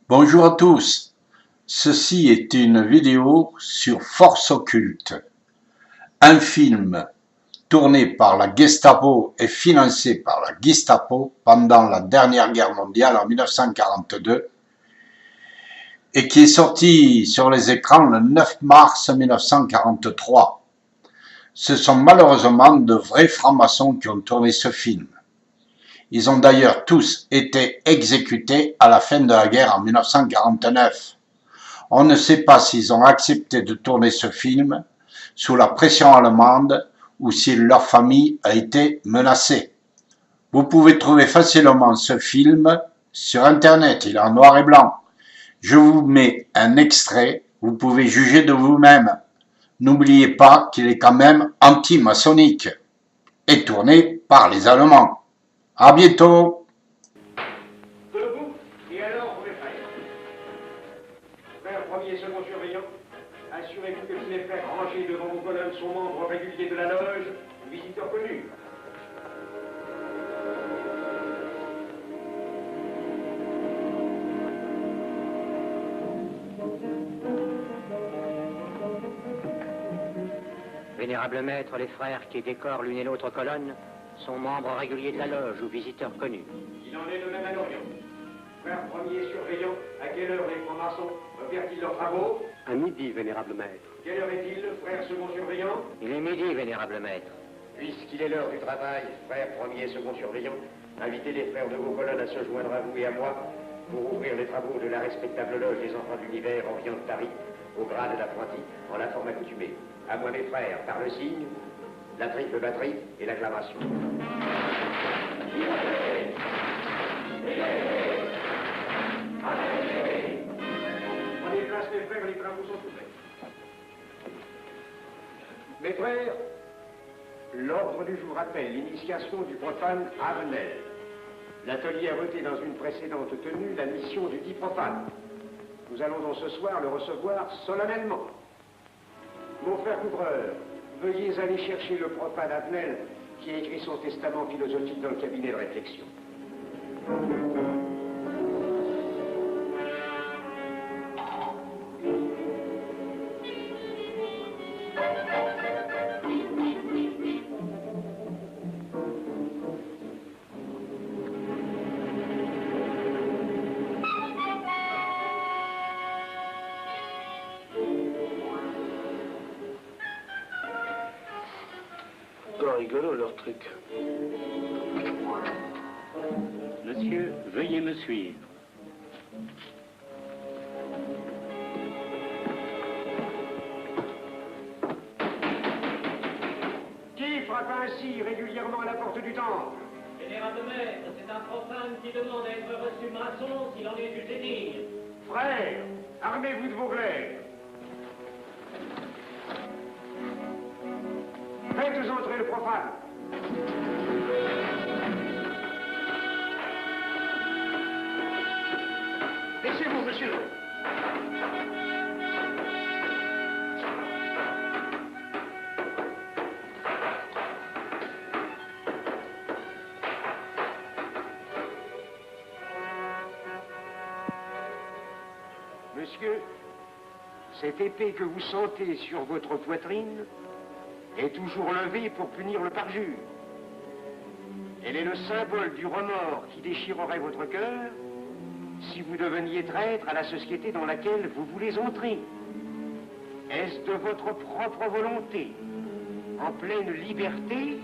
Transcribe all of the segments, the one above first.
Bonjour à tous, ceci est une vidéo sur Force occulte, un film tourné par la Gestapo et financé par la Gestapo pendant la dernière guerre mondiale en 1942 et qui est sorti sur les écrans le 9 mars 1943. Ce sont malheureusement de vrais francs-maçons qui ont tourné ce film. Ils ont d'ailleurs tous été exécutés à la fin de la guerre en 1949. On ne sait pas s'ils ont accepté de tourner ce film sous la pression allemande ou si leur famille a été menacée. Vous pouvez trouver facilement ce film sur internet, il est en noir et blanc. Je vous mets un extrait, vous pouvez juger de vous-même. N'oubliez pas qu'il est quand même anti-maçonnique et tourné par les Allemands. À bientôt. Debout, et alors vous les frères. Frère premier et second surveillant, assurez-vous que tous les frères rangés devant vos colonnes sont membres réguliers de la loge, visiteurs connus. Vénérable maître, les frères qui décorent l'une et l'autre colonne sont membres réguliers de la loge ou visiteurs connus. Il en est de même à l'Orient. Frère premier surveillant, à quelle heure les francs-maçons opèrent-ils leurs travaux? À midi, vénérable maître. Quelle heure est-il, frère second surveillant? Il est midi, vénérable maître. Puisqu'il est l'heure du travail, frère premier et second surveillant, invitez les frères de vos colonnes à se joindre à vous et à moi pour ouvrir les travaux de la respectable loge des enfants d'univers Orient de Paris, au grade d'apprenti, en la forme accoutumée. À moi, mes frères, par le signe, la triple batterie et l'acclamation. Prenez place, mes frères, les travaux sont ouverts. Mes frères, l'ordre du jour appelle l'initiation du profane Avenel. L'atelier a voté dans une précédente tenue la mission du dit profane. Nous allons donc ce soir le recevoir solennellement. Mon frère couvreur, veuillez aller chercher le profane Avenel qui a écrit son testament philosophique dans le cabinet de réflexion. Oh, rigolo leur truc. Monsieur, veuillez me suivre. Qui frappe ainsi régulièrement à la porte du temple? Vénérable maître, c'est un profane qui demande à être reçu maçon s'il en est du désir. Frères, armez-vous de vos glaives. Faites entrer le profane. Laissez-vous, monsieur. Monsieur, cette épée que vous sentez sur votre poitrine est toujours levée pour punir le parjure. Elle est le symbole du remords qui déchirerait votre cœur si vous deveniez traître à la société dans laquelle vous voulez entrer. Est-ce de votre propre volonté, en pleine liberté,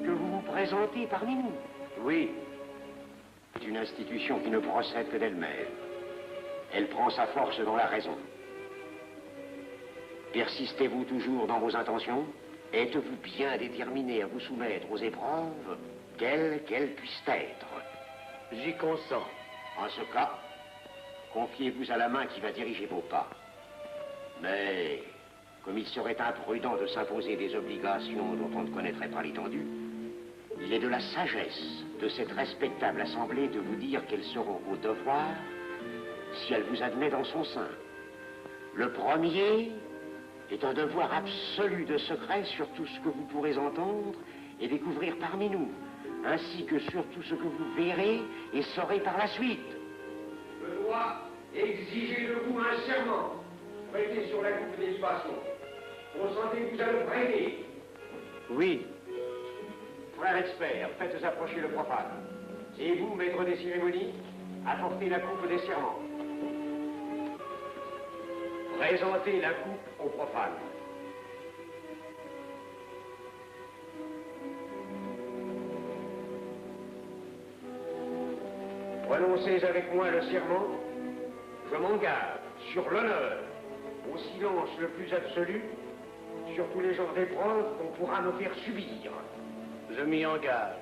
que vous vous présentez parmi nous? Oui. C'est une institution qui ne procède que d'elle-même. Elle prend sa force dans la raison. Persistez-vous toujours dans vos intentions? Êtes-vous bien déterminé à vous soumettre aux épreuves, quelles qu'elles puissent être? J'y consens. En ce cas, confiez-vous à la main qui va diriger vos pas. Mais, comme il serait imprudent de s'imposer des obligations dont on ne connaîtrait pas l'étendue, il est de la sagesse de cette respectable assemblée de vous dire quels seront vos devoirs si elle vous admet dans son sein. Le premier est un devoir absolu de secret sur tout ce que vous pourrez entendre et découvrir parmi nous, ainsi que sur tout ce que vous verrez et saurez par la suite. Je dois Exigez de vous un serment, prêté sur la coupe des libations. Consentez-vous à le prêter? Oui. Frère expert, faites approcher le profane. Et vous, maître des cérémonies, apportez la coupe des serments. Présentez la coupe au profane. Prononcez avec moi le serment. Je m'engage sur l'honneur, au silence le plus absolu, sur tous les genres d'épreuves qu'on pourra me faire subir. Je m'y engage.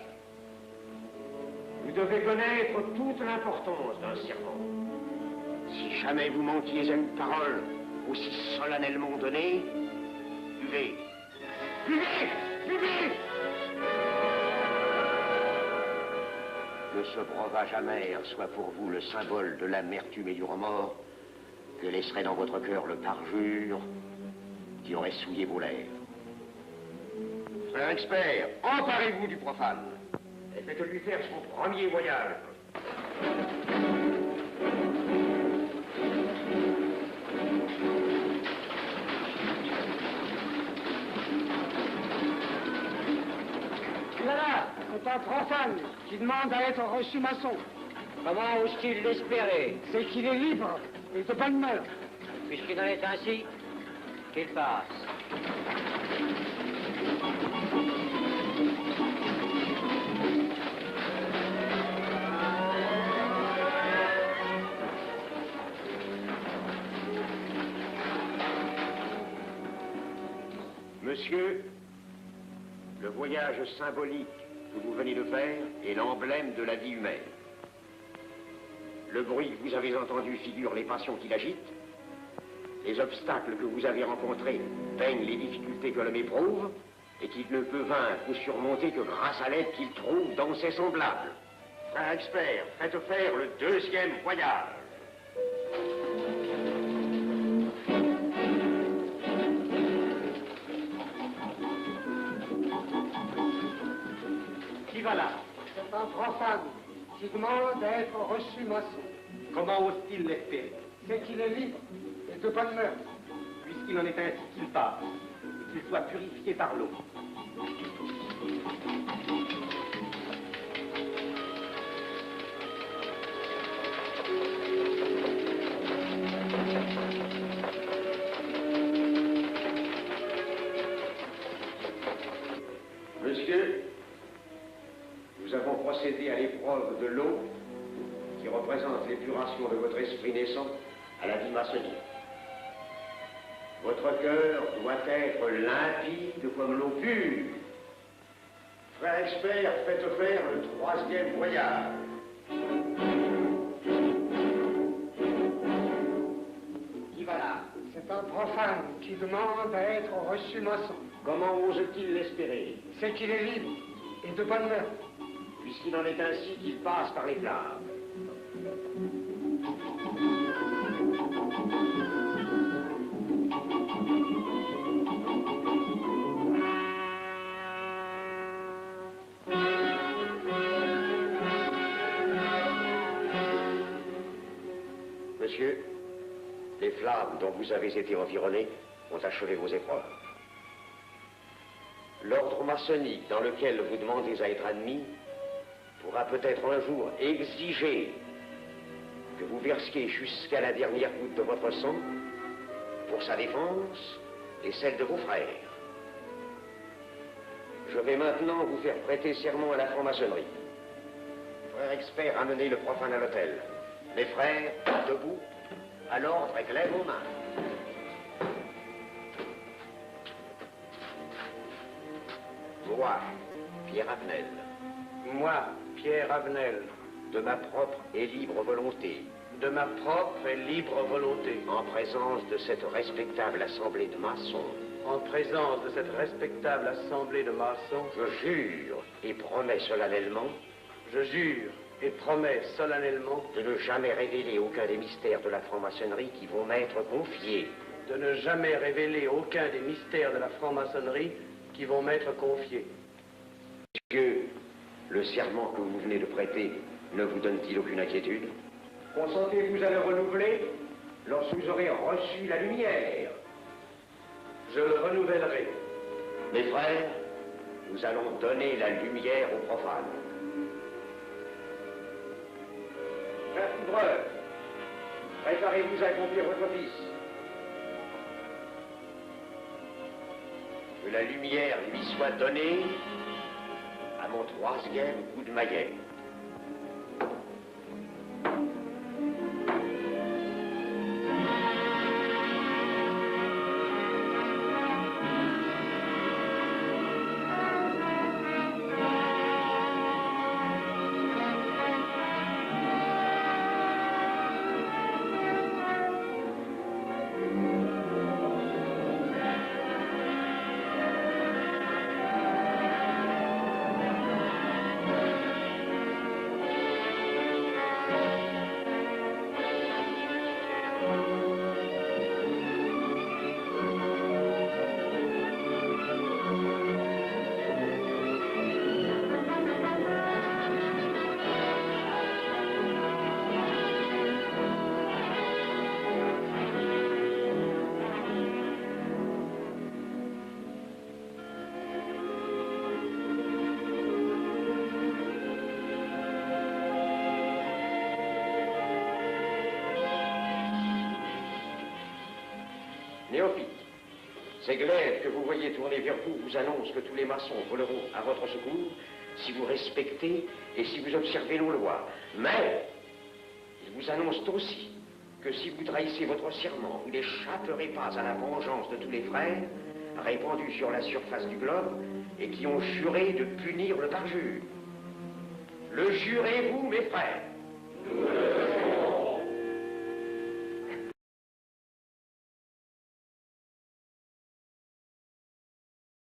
Vous devez connaître toute l'importance d'un serment. Si jamais vous manquiez à une parole aussi solennellement donnée, buvez. Buvez! Buvez! Que ce breuvage amer soit pour vous le symbole de l'amertume et du remords que laisserait dans votre cœur le parjure qui aurait souillé vos lèvres. Frère expert, emparez-vous du profane et faites-lui faire son premier voyage. Voilà, c'est un profane qui demande à être reçu maçon. Comment ose-t-il l'espérer? C'est qu'il est libre et de bonne mœurs. Puisqu'il en est ainsi, qu'il passe. Monsieur, le voyage symbolique que vous venez de faire est l'emblème de la vie humaine. Le bruit que vous avez entendu figure les passions qui l'agitent. Les obstacles que vous avez rencontrés peignent les difficultés que l'homme éprouve et qu'il ne peut vaincre ou surmonter que grâce à l'aide qu'il trouve dans ses semblables. Frère expert, faites faire le deuxième voyage. Qui va là? C'est un profane qui demande à être reçu maçon. Comment ose-t-il l'espérer? C'est qu'il est libre et de bonne mœurs. Puisqu'il en est ainsi qu'il passe, et qu'il soit purifié par l'eau. Monsieur, nous avons procédé à l'épreuve de l'eau qui représente l'épuration de votre esprit naissant à la vie maçonnique. Votre cœur doit être limpide comme l'eau pure. Frère expert, faites faire le troisième voyage. Qui va là? C'est un profane qui demande à être reçu maçon. Comment ose-t-il l'espérer? C'est qu'il est libre et de bonne mœurs. Puisqu'il en est ainsi qu'il passe par les flammes. Monsieur, les flammes dont vous avez été environné ont achevé vos épreuves. L'ordre maçonnique dans lequel vous demandez à être admis pourra peut-être un jour exiger que vous versiez jusqu'à la dernière goutte de votre sang pour sa défense et celle de vos frères. Je vais maintenant vous faire prêter serment à la franc-maçonnerie. Frère expert, amenez le profane à l'autel. Les frères, debout, à l'ordre avec lèvres aux mains. Moi, Pierre Avenel. Moi, Pierre Avenel, De ma propre et libre volonté. de ma propre et libre volonté, En présence de cette respectable assemblée de maçons. en présence de cette respectable assemblée de maçons, Je jure et promets solennellement je jure et promets solennellement de ne jamais révéler aucun des mystères de la franc-maçonnerie qui vont m'être confiés. de ne jamais révéler aucun des mystères de la franc-maçonnerie qui vont m'être confiés. Monsieur, le serment que vous venez de prêter ne vous donne-t-il aucune inquiétude? Consentez-vous à le renouveler? lorsque vous aurez reçu la lumière. Je le renouvellerai. Mes frères, nous allons donner la lumière aux profanes. Frère Couvreur, préparez-vous à accomplir votre office. Que la lumière lui soit donnée à mon 3e coup de maillet. Néophyte, ces glaives que vous voyez tourner vers vous vous annoncent que tous les maçons voleront à votre secours si vous respectez et si vous observez nos lois. Mais ils vous annoncent aussi que si vous trahissez votre serment, vous n'échapperez pas à la vengeance de tous les frères répandus sur la surface du globe et qui ont juré de punir le parjure. Le jurez-vous, mes frères?